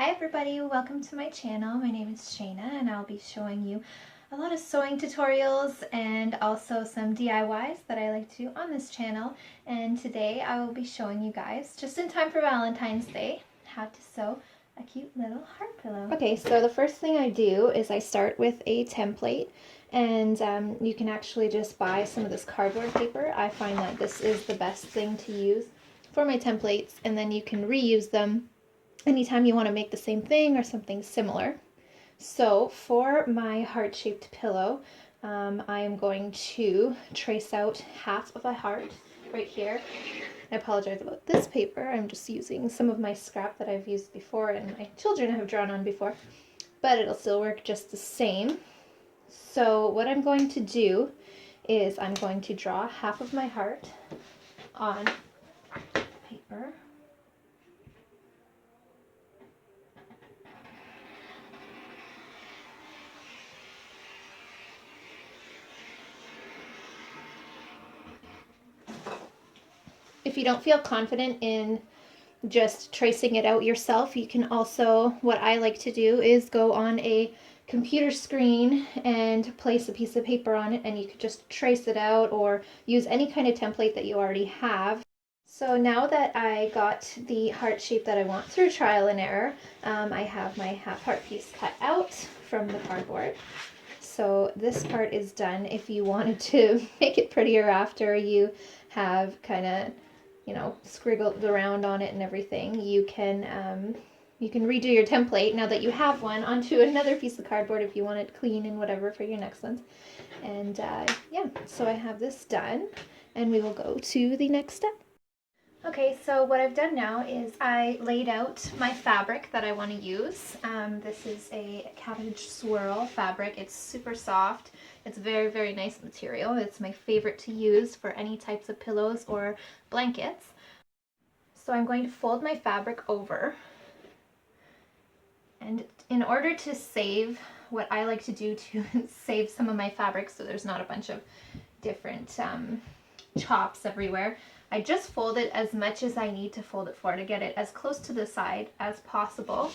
Hi everybody, welcome to my channel. My name is Shayna and I'll be showing you a lot of sewing tutorials and also some DIYs that I like to do on this channel. And today I will be showing you guys, just in time for Valentine's Day, how to sew a cute little heart pillow. Okay, so the first thing I do is I start with a template, and you can actually just buy some of this cardboard paper. I find that this is the best thing to use for my templates, and then you can reuse them anytime you want to make the same thing or something similar. So for my heart-shaped pillow, I am going to trace out half of a heart right here. I apologize about this paper. I'm just using some of my scrap that I've used before and my children have drawn on before, but it'll still work just the same. So what I'm going to do is I'm going to draw half of my heart on paper. If you don't feel confident in just tracing it out yourself, you can also, what I like to do is go on a computer screen and place a piece of paper on it, and you could just trace it out or use any kind of template that you already have. So now that I got the heart shape that I want through trial and error, I have my half heart piece cut out from the cardboard. So this part is done. If you wanted to make it prettier after you have kind of, scriggled around on it and everything, you can redo your template now that you have one onto another piece of cardboard if you want it clean and whatever for your next ones. And yeah, so I have this done, and we will go to the next step. Okay, so what I've done now is I laid out my fabric that I want to use. This is a cabbage swirl fabric. It's super soft. It's very, very nice material. It's my favorite to use for any types of pillows or blankets. So I'm going to fold my fabric over. And in order to save, what I like to do to save some of my fabric so there's not a bunch of different chops everywhere, I just fold it as much as I need to fold it for to get it as close to the side as possible.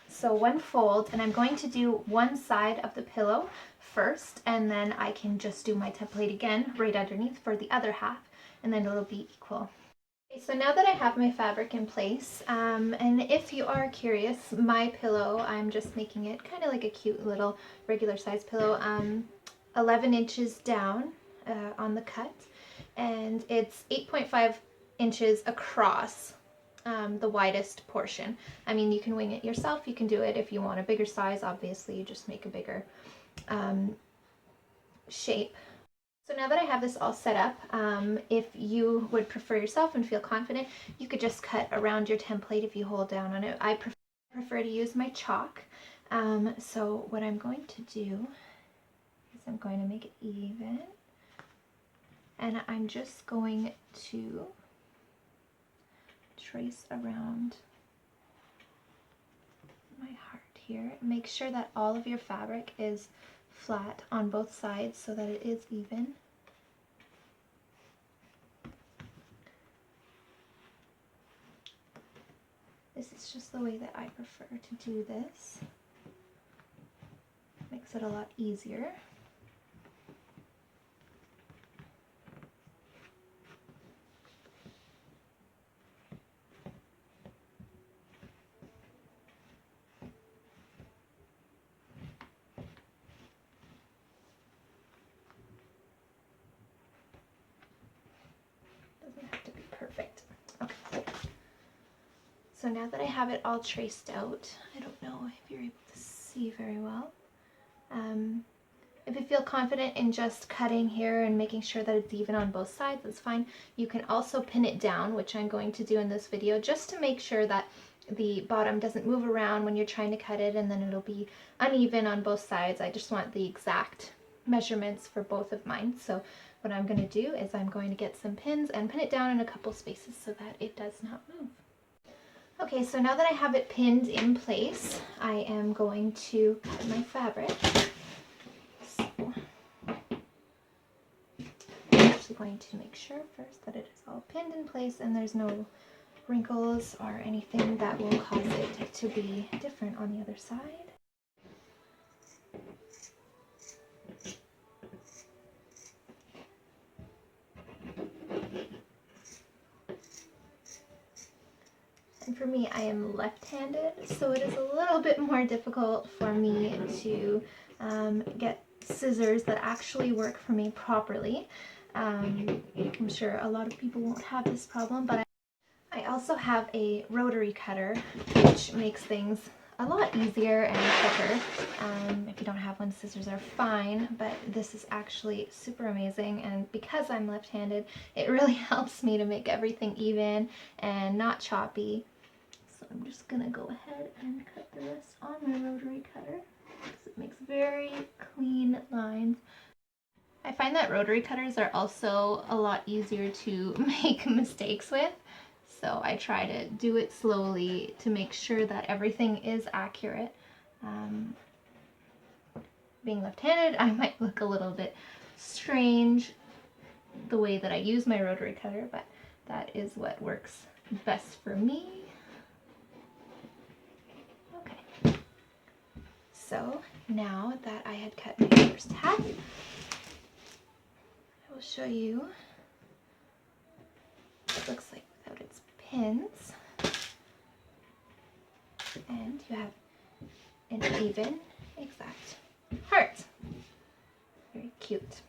So one fold, and I'm going to do one side of the pillow first, and then I can just do my template again right underneath for the other half, and then it'll be equal. Okay, so now that I have my fabric in place, and if you are curious, my pillow, I'm just making it kind of like a cute little regular size pillow, 11 inches down on the cut, and it's 8.5 inches across the widest portion. I mean, you can wing it yourself. You can do it if you want a bigger size. Obviously, you just make a bigger shape. So now that I have this all set up, if you would prefer yourself and feel confident, you could just cut around your template if you hold down on it. I prefer to use my chalk. So what I'm going to do is I'm going to make it even. And I'm just going to trace around my heart here. Make sure that all of your fabric is flat on both sides so that it is even. This is just the way that I prefer to do this. Makes it a lot easier. Perfect. Okay. So now that I have it all traced out, I don't know if you're able to see very well. If you feel confident in just cutting here and making sure that it's even on both sides, that's fine. You can also pin it down, which I'm going to do in this video, just to make sure that the bottom doesn't move around when you're trying to cut it, and then it'll be uneven on both sides. I just want the exact measurements for both of mine. So what I'm going to do is I'm going to get some pins and pin it down in a couple spaces so that it does not move. Okay, so now that I have it pinned in place, I am going to cut my fabric. So I'm actually going to make sure first that it is all pinned in place and there's no wrinkles or anything that will cause it to be different on the other side. And for me, I am left-handed, so it is a little bit more difficult for me to get scissors that actually work for me properly. I'm sure a lot of people won't have this problem, but I also have a rotary cutter, which makes things a lot easier and quicker. If you don't have one, scissors are fine, but this is actually super amazing, and because I'm left-handed, it really helps me to make everything even and not choppy. So I'm just gonna go ahead and cut the rest on my rotary cutter because it makes very clean lines. I find that rotary cutters are also a lot easier to make mistakes with. So I try to do it slowly to make sure that everything is accurate. Being left-handed, I might look a little bit strange the way that I use my rotary cutter, but that is what works best for me. Okay. So now that I had cut my first half, I will show you what it looks like without its pins. And you have an even, exact heart. Very cute.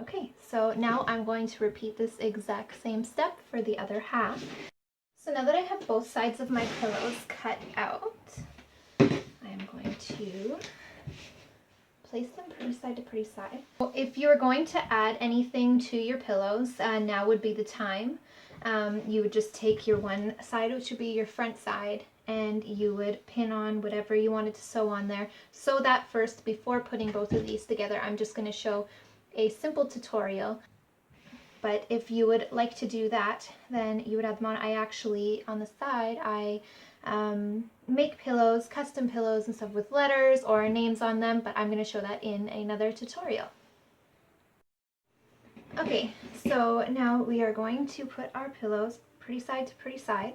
Okay, so now I'm going to repeat this exact same step for the other half. So now that I have both sides of my pillows cut out, I'm going to place them pretty side to pretty side. If you're going to add anything to your pillows, now would be the time. You would just take your one side, which would be your front side, and you would pin on whatever you wanted to sew on there. Sew that first before putting both of these together. I'm just going to show a simple tutorial. But if you would like to do that, then you would add them on. I actually, on the side, I make pillows, custom pillows and stuff with letters or names on them, but I'm going to show that in another tutorial. Okay, so now we are going to put our pillows pretty side to pretty side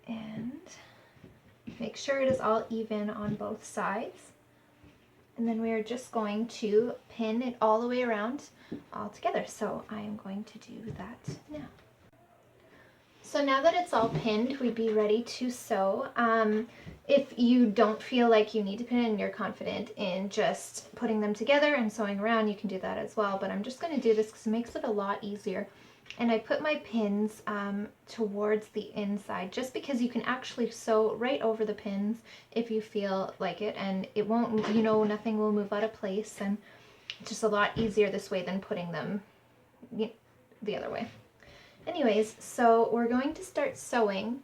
and make sure it is all even on both sides. And then we are just going to pin it all the way around all together. So I am going to do that now. So now that it's all pinned, we'd be ready to sew. If you don't feel like you need to pin and you're confident in just putting them together and sewing around, you can do that as well. But I'm just going to do this because it makes it a lot easier. And I put my pins towards the inside just because you can actually sew right over the pins if you feel like it, and it won't, you know, nothing will move out of place, and it's just a lot easier this way than putting them the other way. Anyways, so we're going to start sewing.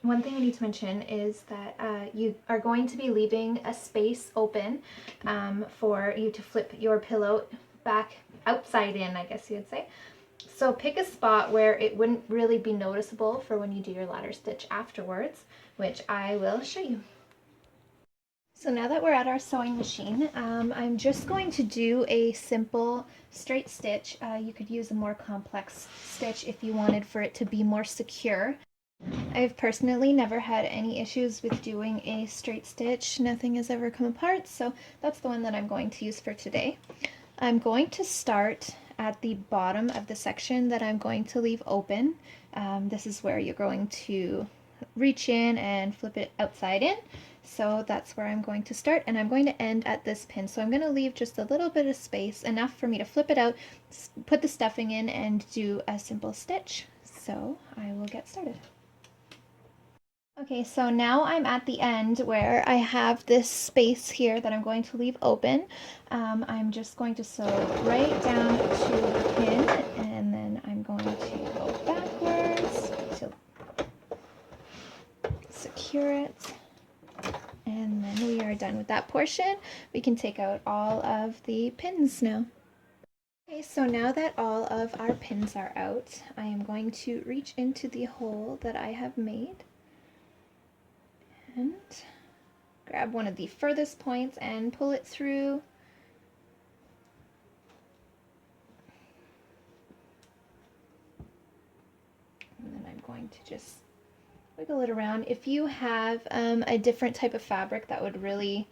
One thing I need to mention is that you are going to be leaving a space open for you to flip your pillow back outside in, I guess you would say. So pick a spot where it wouldn't really be noticeable for when you do your ladder stitch afterwards, which I will show you. So now that we're at our sewing machine, I'm just going to do a simple straight stitch. You could use a more complex stitch if you wanted for it to be more secure. I've personally never had any issues with doing a straight stitch. Nothing has ever come apart, so that's the one that I'm going to use for today. I'm going to start at the bottom of the section that I'm going to leave open. This is where you're going to reach in and flip it outside in. So that's where I'm going to start, and I'm going to end at this pin. So I'm going to leave just a little bit of space, enough for me to flip it out, put the stuffing in, and do a simple stitch. So I will get started. Okay, so now I'm at the end where I have this space here that I'm going to leave open. I'm just going to sew right down to the pin, and then I'm going to go backwards to secure it. And then we are done with that portion. We can take out all of the pins now. Okay, so now that all of our pins are out, I am going to reach into the hole that I have made and grab one of the furthest points and pull it through. And then I'm going going to just wiggle it around. If you have a different type of fabric that would really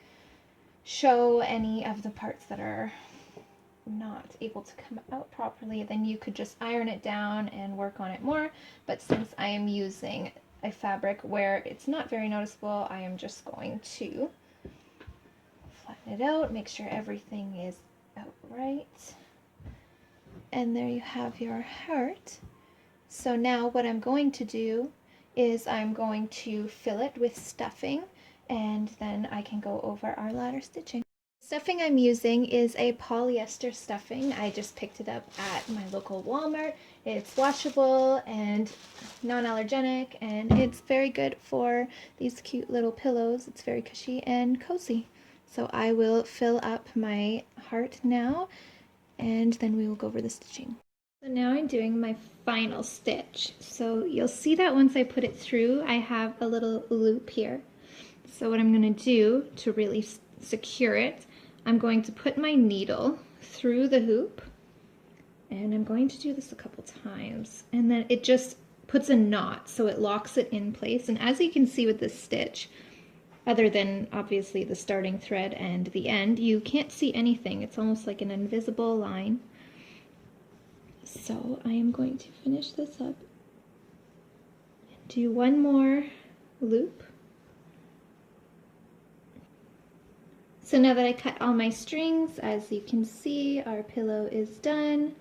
show any of the parts that are not able to come out properly, then you could just iron it down and work on it more. But since I am using a fabric where it's not very noticeable, I am just going to flatten it out, make sure everything is out right. And there you have your heart. So now what I'm going to do is I'm going to fill it with stuffing, and then I can go over our ladder stitching. The stuffing I'm using is a polyester stuffing. I just picked it up at my local Walmart. It's washable and non-allergenic, and it's very good for these cute little pillows. It's very cushy and cozy. So I will fill up my heart now, and then we will go over the stitching. So now I'm doing my final stitch. So you'll see that once I put it through, I have a little loop here. So what I'm going to do to really secure it, I'm going to put my needle through the hoop, and I'm going to do this a couple times, and then it just puts a knot, so it locks it in place. And as you can see with this stitch, other than obviously the starting thread and the end, you can't see anything. It's almost like an invisible line. So I am going to finish this up and do one more loop. So now that I cut all my strings, as you can see, our pillow is done.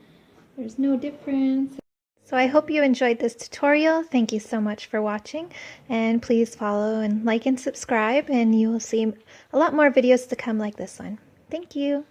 There's no difference. So I hope you enjoyed this tutorial. Thank you so much for watching, and please follow and like and subscribe, and you will see a lot more videos to come like this one. Thank you.